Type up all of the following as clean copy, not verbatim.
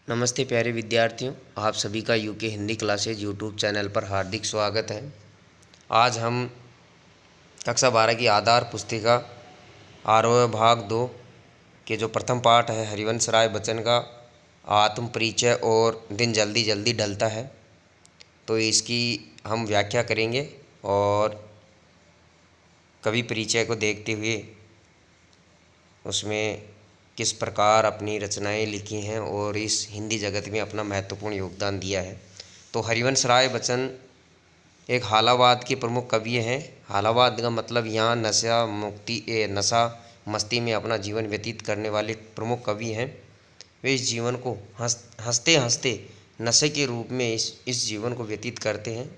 नमस्ते प्यारे विद्यार्थियों, आप सभी का UK Hindi classes YouTube channel पर हार्दिक स्वागत है। आज हम कक्षा 12 की आधार पुस्तिका आरोह भाग 2 के जो प्रथम पाठ है हरिवंश राय बच्चन का आत्म परिचय और दिन जल्दी जल्दी ढलता है, तो इसकी हम व्याख्या करेंगे और कवि परिचय को देखते हुए उसमें किस प्रकार अपनी रचनाएं लिखी हैं और इस हिंदी जगत में अपना महत्वपूर्ण योगदान दिया है। तो हरिवंश राय बच्चन एक हालावाद के प्रमुख कवि हैं। हालावाद का मतलब यहाँ नशा मस्ती में अपना जीवन व्यतीत करने वाले प्रमुख कवि हैं। वे इस जीवन को हंसते हंसते नशे के रूप में इस जीवन को व्यतीत करते हैं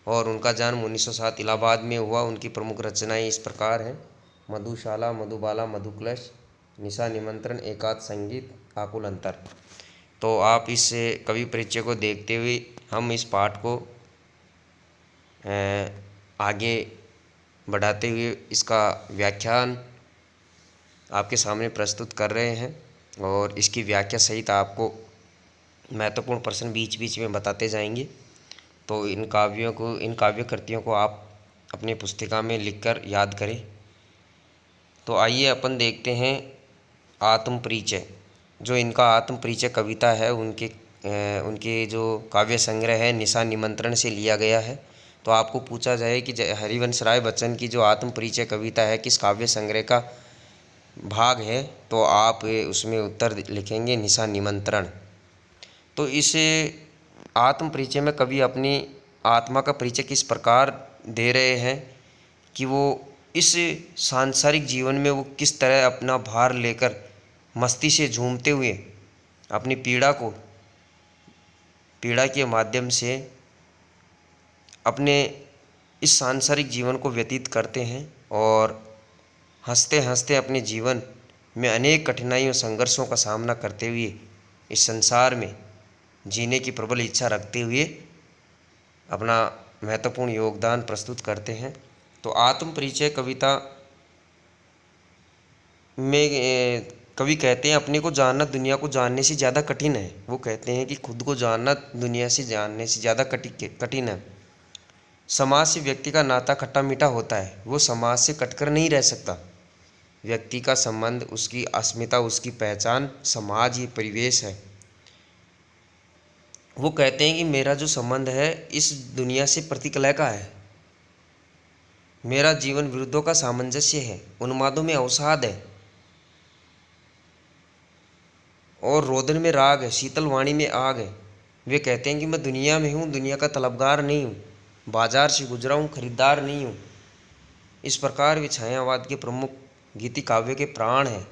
और उनका जन्म 1907 इलाहाबाद में हुआ। उनकी प्रमुख रचनाएं इस प्रकार हैं: मधुशाला, मधुबाला, मधुकलश, निशा निमंत्रण, एकांत संगीत, आकुल अंतर। तो आप इस कवि परिचय को देखते हुए हम इस पाठ को आगे बढ़ाते हुए इसका व्याख्यान आपके सामने प्रस्तुत कर रहे हैं और इसकी व्याख्या सहित आपको महत्वपूर्ण प्रश्न बीच बीच में बताते जाएंगे। तो इन काव्य कृतियों को आप अपनी पुस्तिका में लिखकर याद करें। तो आइए अपन देखते हैं आत्म परिचय। जो इनका आत्म परिचय कविता है उनके जो काव्य संग्रह है निशा निमंत्रण से लिया गया है। तो आपको पूछा जाए कि हरिवंश राय बच्चन की जो आत्म परिचय कविता है किस काव्य संग्रह का भाग है, तो आप उसमें उत्तर लिखेंगे निशा निमंत्रण। तो इस आत्म परिचय में कवि अपनी आत्मा का परिचय किस प्रकार दे रहे हैं कि वो इस सांसारिक जीवन में वो किस तरह अपना भार लेकर मस्ती से झूमते हुए अपनी पीड़ा के माध्यम से अपने इस सांसारिक जीवन को व्यतीत करते हैं और हंसते हंसते अपने जीवन में अनेक कठिनाइयों संघर्षों का सामना करते हुए इस संसार में जीने की प्रबल इच्छा रखते हुए अपना महत्वपूर्ण योगदान प्रस्तुत करते हैं। तो आत्म परिचय कविता में कवि कहते हैं अपने को जानना दुनिया को जानने से ज़्यादा कठिन है। वो कहते हैं कि खुद को जानना दुनिया से जानने से ज़्यादा कठिन है। समाज से व्यक्ति का नाता खट्टा मीठा होता है, वो समाज से कटकर नहीं रह सकता। व्यक्ति का संबंध, उसकी अस्मिता, उसकी पहचान समाज ही परिवेश है। वो कहते हैं कि मेरा जो संबंध है इस दुनिया से प्रतिकलय का है। मेरा जीवन विरुद्धों का सामंजस्य है, उन्मादों में अवसाद है और रोदन में राग है, शीतल वाणी में आग है। वे कहते हैं कि मैं दुनिया में हूँ, दुनिया का तलबगार नहीं हूँ, बाजार से गुजरा हूँ, खरीदार नहीं हूँ। इस प्रकार वे छायावाद के प्रमुख गीति काव्य के प्राण हैं।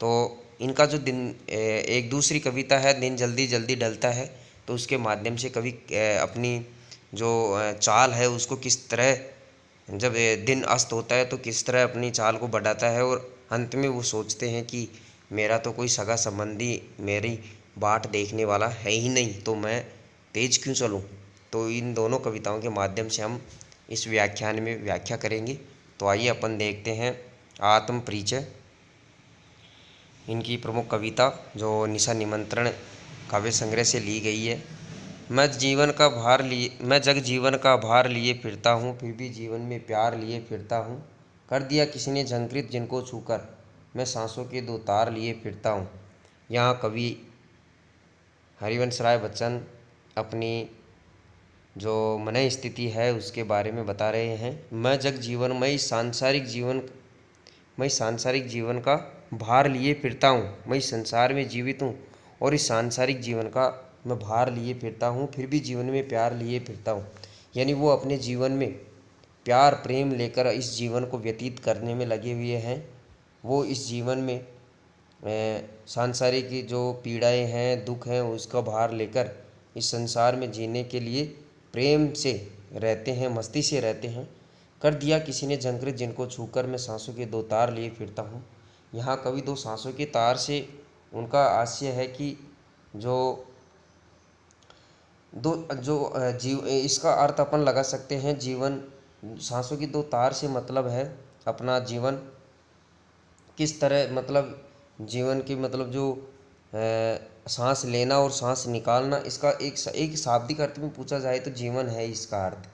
तो इनका जो एक दूसरी कविता है दिन जल्दी जल्दी ढलता है, तो उसके माध्यम से कवि अपनी जो चाल है उसको किस तरह जब दिन अस्त होता है तो किस तरह अपनी चाल को बढ़ाता है और अंत में वो सोचते हैं कि मेरा तो कोई सगा संबंधी मेरी बाट देखने वाला है ही नहीं, तो मैं तेज क्यों चलूं। तो इन दोनों कविताओं के माध्यम से हम इस व्याख्यान में व्याख्या करेंगे। तो आइए अपन देखते हैं आत्म परिचय। इनकी प्रमुख कविता जो निशा निमंत्रण काव्य संग्रह से ली गई है। मैं जग जीवन का भार लिए फिरता हूँ, फिर भी जीवन में प्यार लिए फिरता हूँ। कर दिया किसी ने झंकृत जिनको छूकर, मैं सांसों के दो तार लिए फिरता हूँ। यहाँ कवि हरिवंश राय बच्चन अपनी जो मन स्थिति है उसके बारे में बता रहे हैं। मैं सांसारिक जीवन का भार लिए फिरता हूँ। मैं इस संसार में जीवित हूँ और इस सांसारिक जीवन का मैं भार लिए फिरता हूँ, फिर भी जीवन में प्यार लिए फिरता हूँ। यानी वो अपने जीवन में प्यार प्रेम लेकर इस जीवन को व्यतीत करने में लगे हुए हैं। वो इस जीवन में सांसारिक की जो पीड़ाएं हैं, दुख हैं, उसका भार लेकर इस संसार में जीने के लिए प्रेम से रहते हैं, मस्ती से रहते हैं। कर दिया किसी ने झंकृत जिनको छूकर, मैं सांसों के दो तार लिए फिरता हूँ। यहाँ कवि दो सांसों के तार से उनका आशय है कि जो दो जो जीव इसका अर्थ अपन लगा सकते हैं जीवन सांसों की दो तार से मतलब है अपना जीवन किस तरह, मतलब जीवन की मतलब जो सांस लेना और सांस निकालना, इसका एक शाब्दिक अर्थ में पूछा जाए तो जीवन है इसका अर्थ।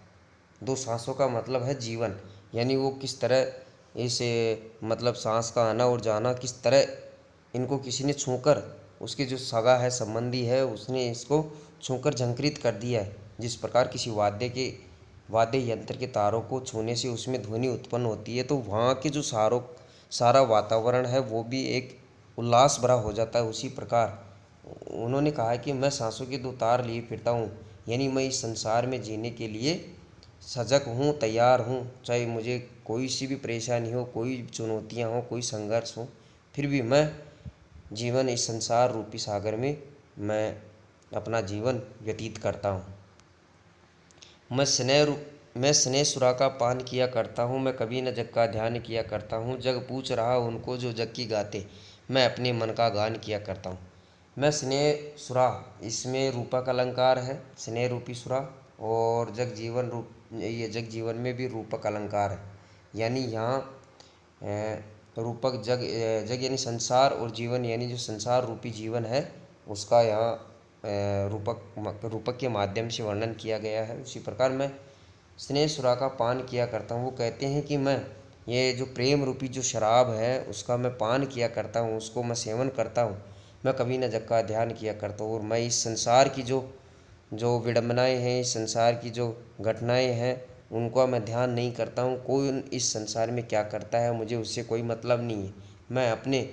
दो सांसों का मतलब है जीवन, यानी वो किस तरह इसे मतलब सांस का आना और जाना किस तरह इनको किसी ने छूकर, उसके जो सगा है संबंधी है उसने इसको छूकर झंकृत कर दिया है। जिस प्रकार किसी वाद्य यंत्र के तारों को छूने से उसमें ध्वनि उत्पन्न होती है, तो वहाँ के जो सारा वातावरण है वो भी एक उल्लास भरा हो जाता है। उसी प्रकार उन्होंने कहा है कि मैं सांसों के दो तार लिए फिरता हूँ, यानी मैं इस संसार में जीने के लिए सजग हूँ, तैयार हूँ। चाहे मुझे कोई सी भी परेशानी हो, कोई चुनौतियाँ हो, कोई संघर्ष हो, फिर भी मैं जीवन इस संसार रूपी सागर में मैं अपना जीवन व्यतीत करता हूँ। मैं स्नेह सुरा का पान किया करता हूँ, मैं कभी न जग का ध्यान किया करता हूँ। जग पूछ रहा उनको जो जग की गाते, मैं अपने मन का गान किया करता हूँ। मैं स्नेह सुरा, इसमें रूपक अलंकार है, स्नेह रूपी सुरा, और ये जग जीवन में भी रूपक अलंकार है। यानी यहाँ रूपक जग यानी संसार, और जीवन यानी जो संसार रूपी जीवन है उसका यहाँ रूपक के माध्यम से वर्णन किया गया है। उसी प्रकार मैं स्नेह सुरा का पान किया करता हूँ। वो कहते हैं कि मैं ये जो प्रेम रूपी जो शराब है उसका मैं पान किया करता हूँ, उसको मैं सेवन करता हूँ। मैं कभी न जग का ध्यान किया करता हूँ, और मैं इस संसार की जो जो विडंबनाएँ हैं, इस संसार की जो घटनाएँ हैं उनका मैं ध्यान नहीं करता हूँ। कोई इस संसार में क्या करता है मुझे उससे कोई मतलब नहीं है। मैं अपने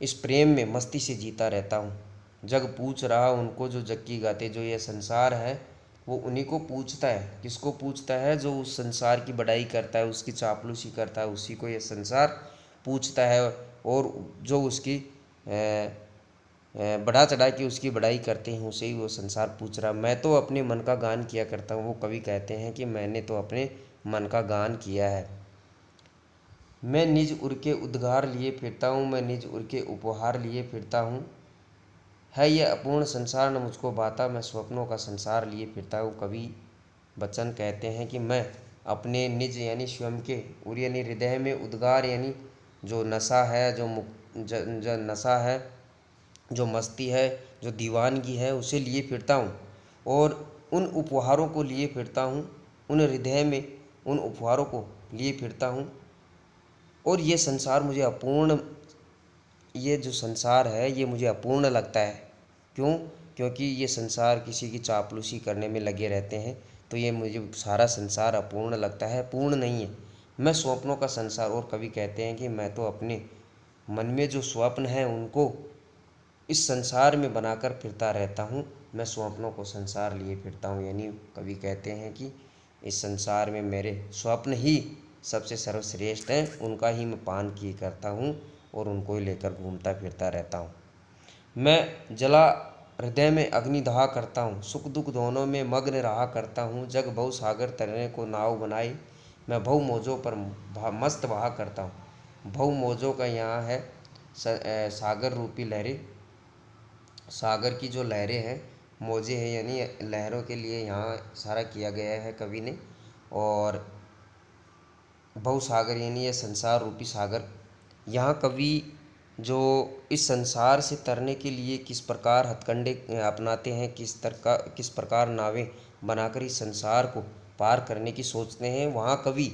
इस प्रेम में मस्ती से जीता रहता हूँ। जग पूछ रहा उनको जो जग की गाते, जो ये संसार है वो उन्हीं को पूछता है। किसको पूछता है? जो उस संसार की बड़ाई करता है, उसकी चापलूसी करता है, उसी को ये संसार पूछता है। और जो उसकी बढ़ा चढ़ा के उसकी बड़ाई करते हैं उसे ही वो संसार पूछ रहा। मैं तो अपने मन का गान किया करता हूँ। वो कवि कहते हैं कि मैंने तो अपने मन का गान किया है। मैं निज उर के उद्गार लिए फिरता हूँ, मैं निज उर के उपहार लिए फिरता हूँ। है यह अपूर्ण संसार न मुझको भाता, मैं स्वप्नों का संसार लिए फिरता हूँ। कवि बच्चन कहते हैं कि मैं अपने निज यानी स्वयं के उर यानी हृदय में, उद्गार यानी जो नशा है, जो नशा है, जो मस्ती है, जो दीवानगी है, उसे लिए फिरता हूँ। और उन उपहारों को लिए फिरता हूँ, उन हृदय में उन उपहारों को लिए फिरता हूँ। और ये संसार मुझे अपूर्ण, ये जो संसार है ये मुझे अपूर्ण लगता है। क्यों? क्योंकि ये संसार किसी की चापलूसी करने में लगे रहते हैं, तो ये मुझे सारा संसार अपूर्ण लगता है, पूर्ण नहीं है। मैं स्वप्नों का संसार, और कवि कहते हैं कि मैं तो अपने मन में जो स्वप्न हैं उनको इस संसार में बनाकर फिरता रहता हूँ। मैं स्वप्नों को संसार लिए फिरता हूँ, यानी कवि कहते हैं कि इस संसार में मेरे स्वप्न ही सबसे सर्वश्रेष्ठ हैं, उनका ही मैं पान किए करता हूँ और उनको ही लेकर घूमता फिरता रहता हूँ। मैं जला हृदय में अग्नि दहा करता हूँ, सुख दुख दोनों में मग्न रहा करता हूँ। जग भव सागर तरने को नाव बनाई, मैं भव मौजों पर मस्त बहा करता हूँ। भव मौजों का यहाँ है सागर रूपी लहरें, सागर की जो लहरें हैं, मौजें हैं, यानी लहरों के लिए यहाँ इशारा किया गया है कवि ने। और भव सागर यानी ये संसार रूपी सागर। यहाँ कवि जो इस संसार से तरने के लिए किस प्रकार हथकंडे अपनाते हैं, किस प्रकार नावें बनाकर इस संसार को पार करने की सोचते हैं, वहाँ कवि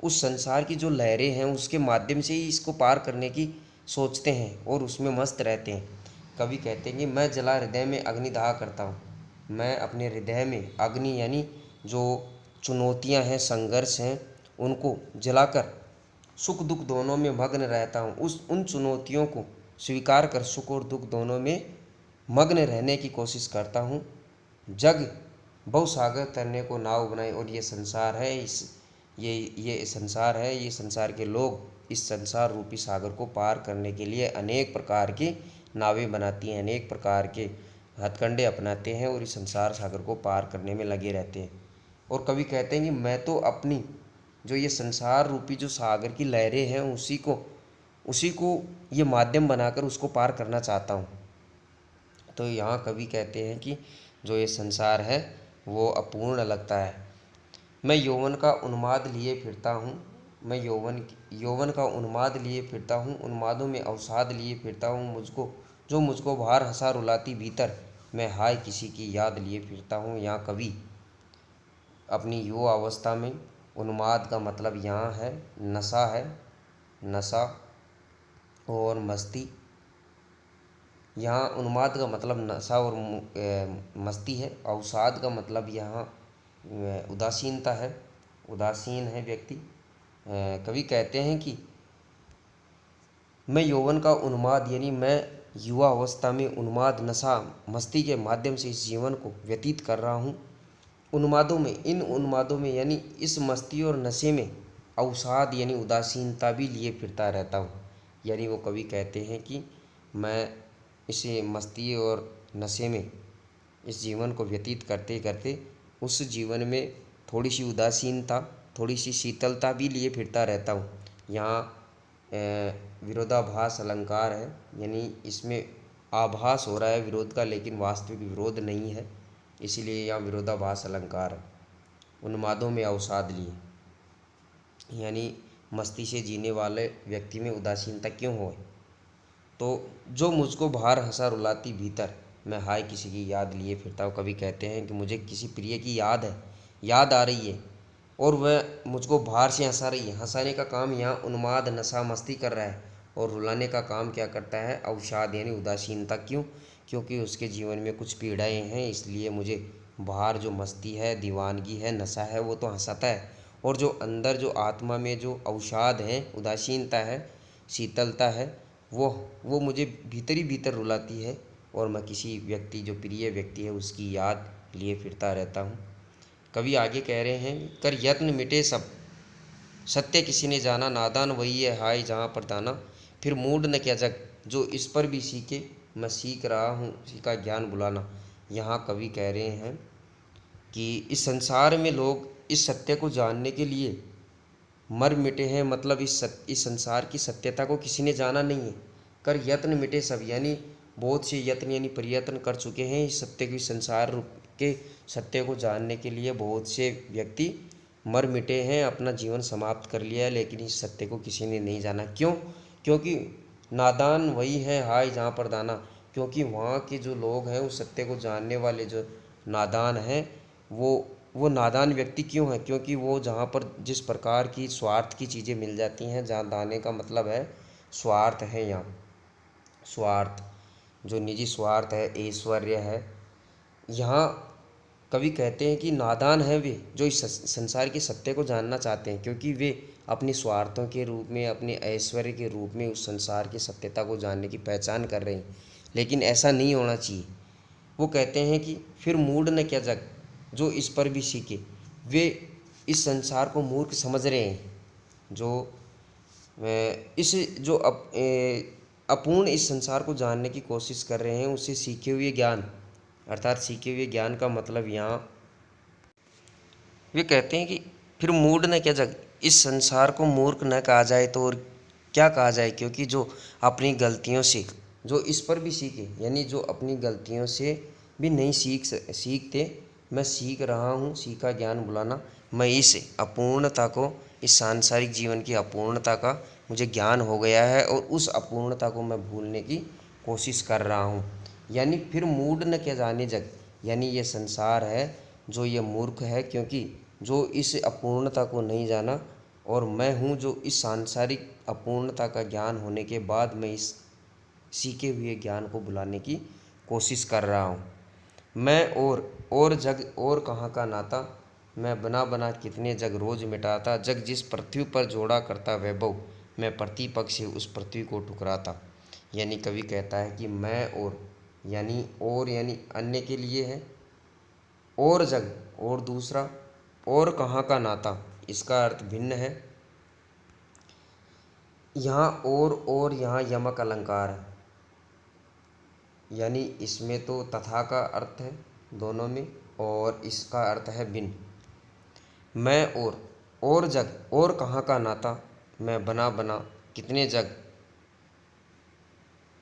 उस संसार की जो लहरें हैं उसके माध्यम से ही इसको पार करने की सोचते हैं और उसमें मस्त रहते हैं। कवि कहते हैं कि मैं जला हृदय में अग्नि दहा करता हूँ, मैं अपने हृदय में अग्नि यानी जो चुनौतियाँ हैं, संघर्ष हैं, उनको जलाकर सुख दुख दोनों में मग्न रहता हूँ। उन चुनौतियों को स्वीकार कर सुख और दुख दोनों में मग्न रहने की कोशिश करता हूँ। जग बहु सागर तरने को नाव बनाए, और ये संसार है, ये संसार है, ये संसार के लोग इस संसार रूपी सागर को पार करने के लिए अनेक प्रकार की नावें बनाती हैं, अनेक प्रकार के हथकंडे अपनाते हैं और इस संसार सागर को पार करने में लगे रहते हैं। और कवि कहते हैं कि मैं तो अपनी जो ये संसार रूपी जो सागर की लहरें हैं उसी को ये माध्यम बनाकर उसको पार करना चाहता हूँ। तो यहाँ कवि कहते हैं कि जो ये संसार है वो अपूर्ण लगता है। मैं यौवन का उन्माद लिए फिरता हूँ, मैं यौवन का उन्माद लिए फिरता हूँ, उन्मादों में अवसाद लिए फिरता हूँ। मुझको जो मुझको बाहर हंसा रुलाती भीतर, मैं हाय किसी की याद लिए फिरता हूँ। यहाँ कवि अपनी युवा अवस्था में, उन्माद का मतलब यहाँ है नशा है, नशा और मस्ती। यहाँ उन्माद का मतलब नशा और मस्ती है। अवसाद का मतलब यहाँ उदासीनता है, उदासीन है व्यक्ति। कवि कहते हैं कि मैं यौवन का उन्माद यानी मैं युवा अवस्था में उन्माद, नशा, मस्ती के माध्यम से इस जीवन को व्यतीत कर रहा हूँ। उन्मादों में, इन उन्मादों में यानी इस मस्ती और नशे में अवसाद यानी उदासीनता भी लिए फिरता रहता हूँ। यानी वो कवि कहते हैं कि मैं इसे मस्ती और नशे में इस जीवन को व्यतीत करते करते उस जीवन में थोड़ी सी उदासीनता, थोड़ी सी शीतलता भी लिए फिरता रहता हूँ। यहाँ विरोधाभास अलंकार है, यानी इसमें आभास हो रहा है विरोध का, लेकिन वास्तविक विरोध नहीं है, इसीलिए यहाँ विरोधाभास अलंकार है। उन्मादों में अवसाद लिए यानी मस्ती से जीने वाले व्यक्ति में उदासीनता क्यों हो। तो जो मुझको बाहर हंसा रुलाती भीतर, मैं हाय किसी की याद लिए फिरता हूँ। कभी कहते हैं कि मुझे किसी प्रिय की याद है, याद आ रही है और वह मुझको बाहर से हंसा रही है। हंसाने का काम यहाँ उन्माद, नशा, मस्ती कर रहा है और रुलाने का काम क्या करता है, अवसाद यानी उदासीनता। क्यों? क्योंकि उसके जीवन में कुछ पीड़ाएँ हैं, इसलिए मुझे बाहर जो मस्ती है, दीवानगी है, नशा है, वो तो हंसाता है, और जो अंदर जो आत्मा में जो अवसाद है, उदासीनता है, शीतलता है, वो मुझे भीतर ही भीतर रुलाती है और मैं किसी व्यक्ति, जो प्रिय व्यक्ति है, उसकी याद लिए फिरता रहता हूँ। कवि आगे कह रहे हैं, कर यत्न मिटे सब, सत्य किसी ने जाना, नादान वही है हाय जहाँ पर दाना, फिर मूड न क्या जग, जो इस पर भी सीखे, मैं सीख रहा हूँ सीखा ज्ञान बुलाना। यहाँ कवि कह रहे हैं कि इस संसार में लोग इस सत्य को जानने के लिए मर मिटे हैं, मतलब इस संसार की सत्यता को किसी ने जाना नहीं है। कर यत्न मिटे सब, यानी बहुत से यत्न यानी प्रयत्न कर चुके हैं इस सत्य की, संसार के सत्य को जानने के लिए बहुत से व्यक्ति मर मिटे हैं, अपना जीवन समाप्त कर लिया है, लेकिन इस सत्य को किसी ने नहीं जाना। क्यों? क्योंकि नादान वही है हाय जहाँ पर दाना, क्योंकि वहाँ के जो लोग हैं उस सत्य को जानने वाले जो नादान हैं, वो नादान व्यक्ति क्यों है? क्योंकि वो जहाँ पर जिस प्रकार की स्वार्थ की चीज़ें मिल जाती हैं, जहाँ दाने का मतलब है स्वार्थ है, यहाँ स्वार्थ, जो निजी स्वार्थ है, ऐश्वर्य है, यहाँ कवि कहते हैं कि नादान है वे जो इस संसार के सत्य को जानना चाहते हैं, क्योंकि वे अपने स्वार्थों के रूप में, अपने ऐश्वर्य के रूप में उस संसार की सत्यता को जानने की पहचान कर रहे हैं, लेकिन ऐसा नहीं होना चाहिए। वो कहते हैं कि फिर मूढ़ न क्या जग, जो इस पर भी सीखे, वे इस संसार को मूर्ख समझ रहे हैं, जो इस जो अपूर्ण इस संसार को जानने की कोशिश कर रहे हैं, उससे सीखे हुए ज्ञान, अर्थात सीखे हुए ज्ञान का मतलब यहाँ वे कहते हैं कि फिर मूढ़ न क्या जग, इस संसार को मूर्ख न कहा जाए तो और क्या कहा जाए, क्योंकि जो अपनी गलतियों से, जो इस पर भी सीखे, यानी जो अपनी गलतियों से भी नहीं सीखते, मैं सीख रहा हूँ सीखा ज्ञान बुलाना। मैं इस अपूर्णता को, इस सांसारिक जीवन की अपूर्णता का मुझे ज्ञान हो गया है और उस अपूर्णता को मैं भूलने की कोशिश कर रहा हूँ। यानी फिर मूढ़ न क्या जाने जग, यानी ये संसार है जो ये मूर्ख है, क्योंकि जो इस अपूर्णता को नहीं जाना, और मैं हूँ जो इस सांसारिक अपूर्णता का ज्ञान होने के बाद मैं इस सीखे हुए ज्ञान को बुलाने की कोशिश कर रहा हूँ। मैं और जग और कहाँ का नाता, मैं बना बना कितने जग रोज मिटाता, जग जिस पृथ्वी पर जोड़ा करता वैभव, मैं प्रतिपक्ष से उस पृथ्वी को ठुकराता। यानी कवि कहता है कि मैं और यानी अन्य के लिए है, और जग और दूसरा, और कहाँ का नाता, इसका अर्थ भिन्न है। यहाँ और यहाँ यमक अलंकार है, यानी इसमें तो तथा का अर्थ है दोनों में, और इसका अर्थ है भिन्न। मैं और जग और कहाँ का नाता, मैं बना बना कितने जग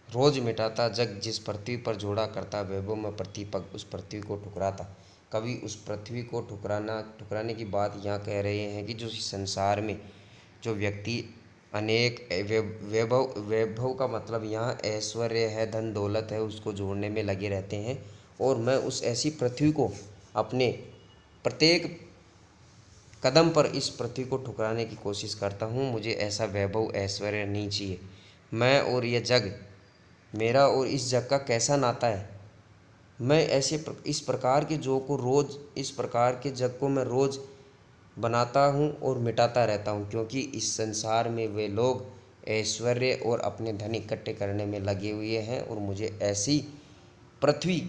रोज मिटाता, जग जिस पृथ्वी पर जोड़ा करता वैभव में प्रतिपग उस पृथ्वी को ठुकराता। कभी उस पृथ्वी को ठुकराने की बात यहाँ कह रहे हैं कि जो इस संसार में जो व्यक्ति अनेक वैभव वैभव का मतलब यहाँ ऐश्वर्य है, धन दौलत है, उसको जोड़ने में लगे रहते हैं। और मैं उस ऐसी पृथ्वी को अपने प्रत्येक कदम पर इस पृथ्वी को ठुकराने की कोशिश करता हूँ। मुझे ऐसा वैभव ऐश्वर्य नहीं चाहिए। मैं और यह जग, मेरा और इस जग का कैसा नाता है। मैं इस प्रकार के जो को रोज़, इस प्रकार के जग को मैं रोज़ बनाता हूँ और मिटाता रहता हूँ, क्योंकि इस संसार में वे लोग ऐश्वर्य और अपने धन इकट्ठे करने में लगे हुए हैं। और पृथ्वी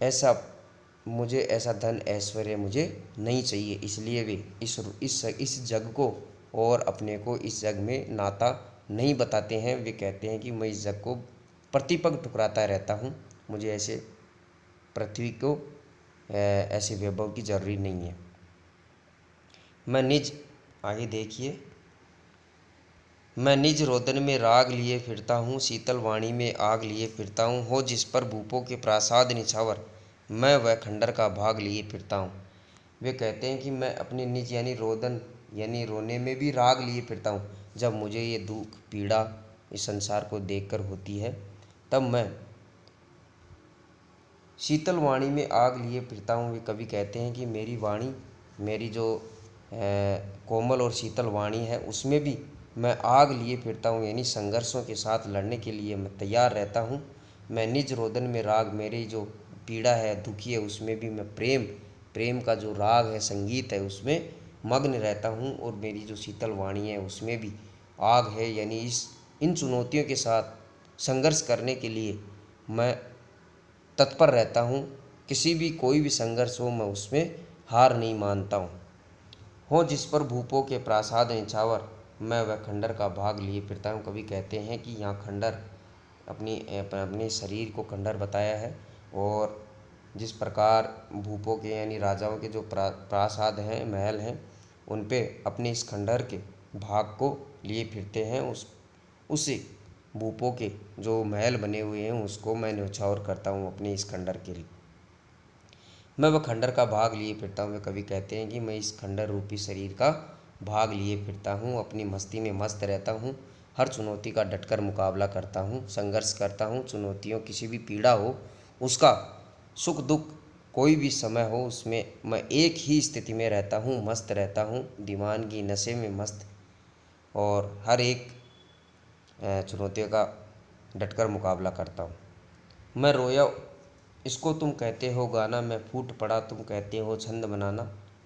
ऐसा मुझे ऐसा धन ऐश्वर्य मुझे नहीं चाहिए। इसलिए वे इस जग को और अपने को इस जग में नाता नहीं बताते हैं। वे कहते हैं कि मैं इस जग को प्रतिपल ठुकराता रहता हूँ, मुझे ऐसे पृथ्वी को ऐसे वैभव की जरूरी नहीं है। मैं निज आगे देखिए, मैं निज रोदन में राग लिए फिरता हूँ, शीतल वाणी में आग लिए फिरता हूँ। हो जिस पर भूपों के प्रासाद निछावर, मैं वह खंडर का भाग लिए फिरता हूँ। वे कहते हैं कि मैं अपने निज यानी रोदन यानी रोने में भी राग लिए फिरता हूँ। जब मुझे ये दुख पीड़ा इस संसार को देखकर होती है, तब मैं शीतल वाणी में आग लिए फिरता हूँ। वे कभी कहते हैं कि मेरी वाणी, मेरी जो कोमल और शीतल वाणी है, उसमें भी मैं आग लिए फिरता हूँ, यानी संघर्षों के साथ लड़ने के लिए मैं तैयार रहता हूँ। मैं निज रोदन में राग, मेरी जो पीड़ा है, दुखी है, उसमें भी मैं प्रेम का जो राग है, संगीत है, उसमें मग्न रहता हूँ। और मेरी जो शीतल वाणी है, उसमें भी आग है, यानी इन चुनौतियों के साथ संघर्ष करने के लिए मैं तत्पर रहता हूँ। किसी भी कोई भी संघर्ष हो, मैं उसमें हार नहीं मानता हूँ। हो जिस पर भूपों के प्रासाद निछावर, मैं वह खंडर का भाग लिए फिरता हूँ। कभी कहते हैं कि यहाँ खंडर अपने शरीर को खंडर बताया है। और जिस प्रकार भूपों के यानी राजाओं के जो प्रासाद हैं, महल हैं, उन पे अपने इस खंडर के भाग को लिए फिरते हैं। उसे भूपों के जो महल बने हुए हैं, उसको मैं न्यौछावर करता हूँ अपने इस खंडर के लिए। मैं वह खंडर का भाग लिए फिरता हूँ। वे कभी कहते हैं कि मैं इस खंडर रूपी शरीर का भाग लिए फिरता हूँ, अपनी मस्ती में मस्त रहता हूँ, हर चुनौती का डटकर मुकाबला करता हूँ, संघर्ष करता हूँ। चुनौतियों किसी भी पीड़ा हो, उसका सुख दुख कोई भी समय हो, उसमें मैं एक ही स्थिति में रहता हूँ, मस्त रहता हूँ, दीवानगी नशे में मस्त, और हर एक चुनौतियों का डटकर मुकाबला करता हूँ। मैं रोया इसको तुम कहते हो गाना, मैं फूट पड़ा तुम कहते हो छंद बनाना।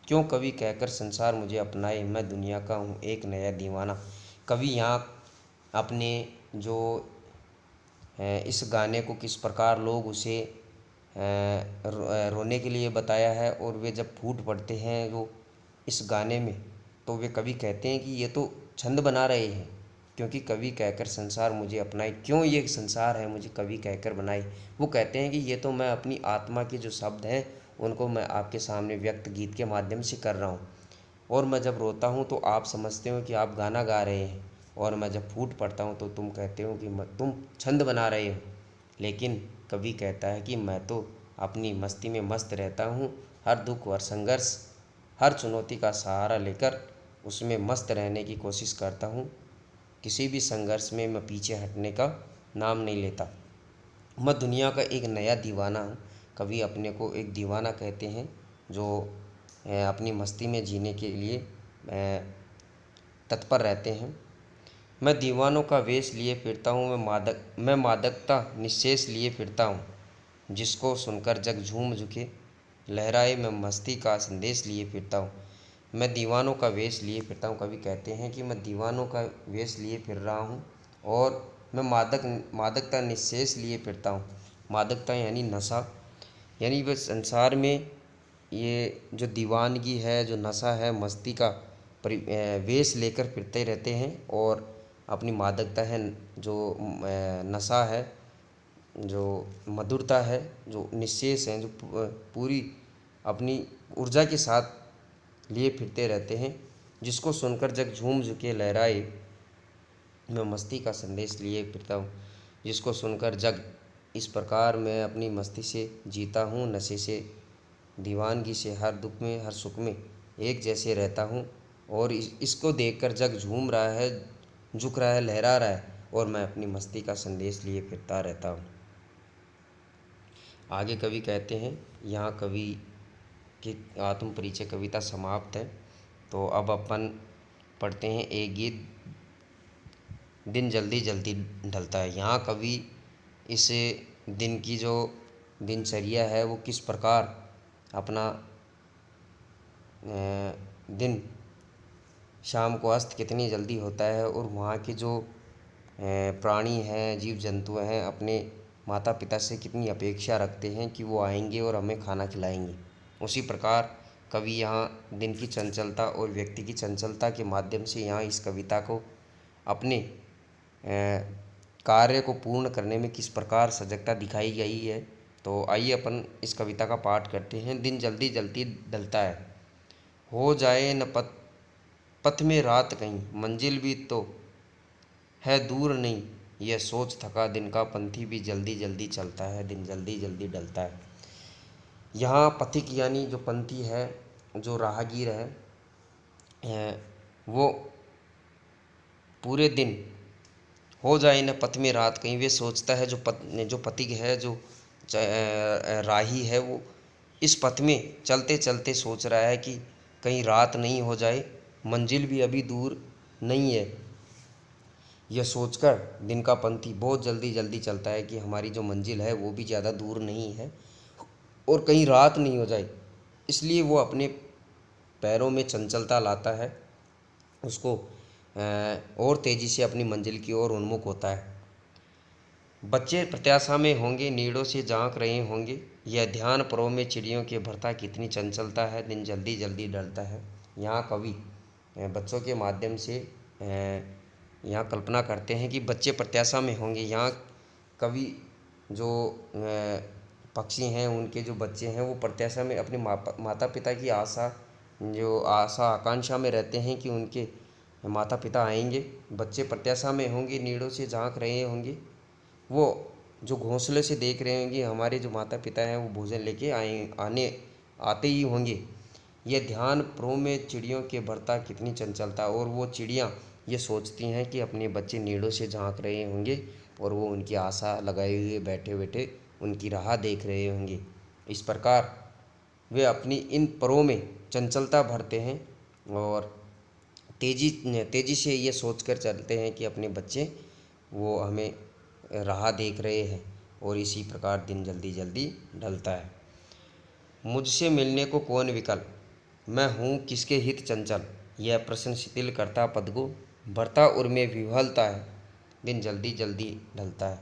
क्यों कवि कहकर संसार मुझे अपनाए, मैं दुनिया का हूँ एक नया दीवाना। कवि यहाँ अपने जो इस गाने को किस प्रकार लोग उसे रोने के लिए बताया है, और वे जब फूट पड़ते हैं जो इस गाने में, तो वे कवि कहते हैं कि ये तो छंद बना रहे हैं, क्योंकि कवि कहकर संसार मुझे अपनाए। क्यों ये संसार है मुझे कवि कहकर बनाए। वो कहते हैं कि ये तो मैं अपनी आत्मा के जो शब्द हैं, उनको मैं आपके सामने व्यक्त गीत के माध्यम से कर रहा हूँ। और मैं जब रोता हूँ तो आप समझते हो कि आप गाना गा रहे हैं, और मैं जब फूट पड़ता हूँ तो तुम कहते हो कि तुम छंद बना रहे हो। लेकिन कवि कहता है कि मैं तो अपनी मस्ती में मस्त रहता हूँ, हर दुख और संघर्ष, हर चुनौती का सहारा लेकर उसमें मस्त रहने की कोशिश करता हूँ। किसी भी संघर्ष में मैं पीछे हटने का नाम नहीं लेता। मैं दुनिया का एक नया दीवाना हूँ। कवि अपने को एक दीवाना कहते हैं, जो अपनी मस्ती में जीने के लिए तत्पर रहते हैं। मैं दीवानों का वेश लिए फिरता हूँ, मैं मादकता निःशेष लिए फिरता हूँ। जिसको सुनकर जग झूम झुके लहराए, मैं मस्ती का संदेश लिए फिरता हूँ। मैं दीवानों का वेश लिए फिरता हूँ। कभी कहते हैं कि मैं दीवानों का वेश लिए फिर रहा हूँ, और मैं मादकता निःशेष लिए फिरता हूँ। मादकता यानी नशा, यानी वह संसार में ये जो दीवानगी है, जो नशा है, मस्ती का वेश लेकर फिरते रहते हैं। और अपनी मादकता है, जो नशा है, जो मधुरता है, जो निःशेष है, जो पूरी अपनी ऊर्जा के साथ लिए फिरते रहते हैं। जिसको सुनकर जग झूम झुके लहराए, मैं मस्ती का संदेश लिए फिरता हूँ। जिसको सुनकर जग, इस प्रकार मैं अपनी मस्ती से जीता हूँ, नशे से, दीवानगी से, हर दुख में हर सुख में एक जैसे रहता हूँ। और इसको देखकर जग झूम रहा है, झुक रहा है, लहरा रहा है और मैं अपनी मस्ती का संदेश लिए फिरता रहता हूँ। आगे कवि कहते हैं, यहाँ कवि की आत्म परिचय कविता समाप्त है। तो अब अपन पढ़ते हैं एक गीत, दिन जल्दी जल्दी ढलता है। यहाँ कवि इस दिन की जो दिनचर्या है वो किस प्रकार अपना दिन शाम को अस्त कितनी जल्दी होता है और वहाँ के जो प्राणी हैं, जीव जंतु हैं, अपने माता पिता से कितनी अपेक्षा रखते हैं कि वो आएंगे और हमें खाना खिलाएंगे। उसी प्रकार कवि यहाँ दिन की चंचलता और व्यक्ति की चंचलता के माध्यम से यहाँ इस कविता को अपने कार्य को पूर्ण करने में किस प्रकार सजगता दिखाई गई है। तो आइए अपन इस कविता का पाठ करते हैं। दिन जल्दी जल्दी ढलता है, हो जाए न पथ में रात कहीं, मंजिल भी तो है दूर नहीं, यह सोच थका दिन का पंथी भी जल्दी जल्दी चलता है, दिन जल्दी जल्दी ढलता है। यहाँ पथिक यानी जो पंथी है, जो राहगीर है, वो पूरे दिन हो जाए न पथ में रात कहीं, वे सोचता है जो पथिक है, जो राही है, वो इस पथ में चलते चलते सोच रहा है कि कहीं रात नहीं हो जाए, मंजिल भी अभी दूर नहीं है। यह सोचकर दिन का पंथी बहुत जल्दी जल्दी चलता है कि हमारी जो मंजिल है वो भी ज़्यादा दूर नहीं है और कहीं रात नहीं हो जाए। इसलिए वो अपने पैरों में चंचलता लाता है, उसको और तेज़ी से अपनी मंजिल की ओर उन्मुख होता है। बच्चे प्रत्याशा में होंगे, नीड़ों से झांक रहे होंगे, यह ध्यान परों में चिड़ियों के भरता कितनी चंचलता है, दिन जल्दी जल्दी ढलता है। यहाँ कवि बच्चों के माध्यम से यहाँ कल्पना करते हैं कि बच्चे प्रत्याशा में होंगे। यहाँ कवि जो पक्षी हैं, उनके जो बच्चे हैं वो प्रत्याशा में अपने माता पिता की आशा आकांक्षा में रहते हैं कि उनके माता पिता आएंगे। बच्चे प्रत्याशा में होंगे, नीड़ों से झांक रहे होंगे, वो जो घोंसले से देख रहे होंगे हमारे जो माता पिता हैं वो भोजन लेके आते ही होंगे। ये ध्यान प्रो में चिड़ियों के भरता कितनी चंचलता, और वो चिड़ियाँ ये सोचती हैं कि अपने बच्चे नीड़ों से झांक रहे होंगे और वो उनकी आशा लगाए हुए बैठे बैठे उनकी राह देख रहे होंगे। इस प्रकार वे अपनी इन परों में चंचलता भरते हैं और तेज़ी से ये सोचकर चलते हैं कि अपने बच्चे वो हमें राह देख रहे हैं, और इसी प्रकार दिन जल्दी जल्दी ढलता है। मुझसे मिलने को कौन विकल, मैं हूँ किसके हित चंचल, यह प्रश्न शिथिल करता पद को भरता उर्मे विह्वलता है, दिन जल्दी जल्दी ढलता है।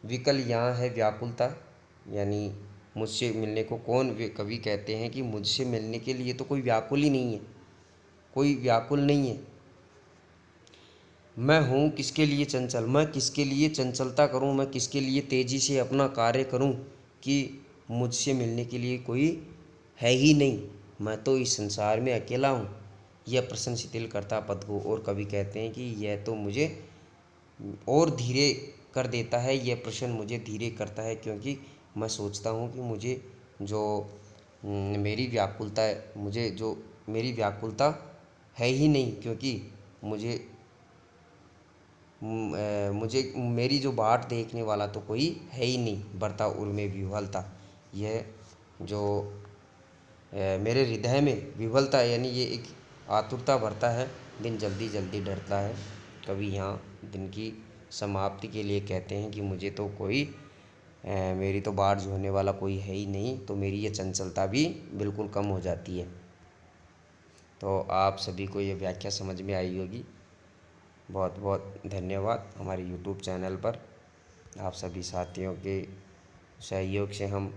विकल यहाँ है व्याकुलता, यानी मुझसे मिलने को कौन, कवि कहते हैं कि मुझसे मिलने के लिए तो कोई व्याकुल ही नहीं है, कोई व्याकुल नहीं है। मैं हूँ किसके लिए चंचल, मैं किसके लिए चंचलता करूँ, मैं किसके लिए तेज़ी से अपना कार्य करूँ कि मुझसे मिलने के लिए कोई है ही नहीं, मैं तो इस संसार में अकेला हूँ। यह प्रश्न शिथिल करता पद को, और कवि कहते हैं कि यह तो मुझे और धीरे कर देता है, यह प्रश्न मुझे धीरे करता है, क्योंकि मैं सोचता हूँ कि मुझे जो मेरी व्याकुलता है, मेरी व्याकुलता है ही नहीं, क्योंकि मुझे मेरी जो बाट देखने वाला तो कोई है ही नहीं। बरता उर्मे विह्वलता, यह जो मेरे हृदय में विह्वलता यानी ये एक आतुरता भरता है, दिन जल्दी जल्दी ढलता है। कवि यहाँ दिन की समाप्ति के लिए कहते हैं कि मुझे तो कोई मेरी तो बाट जोहने वाला कोई है ही नहीं, तो मेरी ये चंचलता भी बिल्कुल कम हो जाती है। तो आप सभी को ये व्याख्या समझ में आई होगी। बहुत बहुत धन्यवाद। हमारे YouTube चैनल पर आप सभी साथियों के सहयोग से हम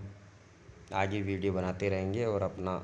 आगे वीडियो बनाते रहेंगे और अपना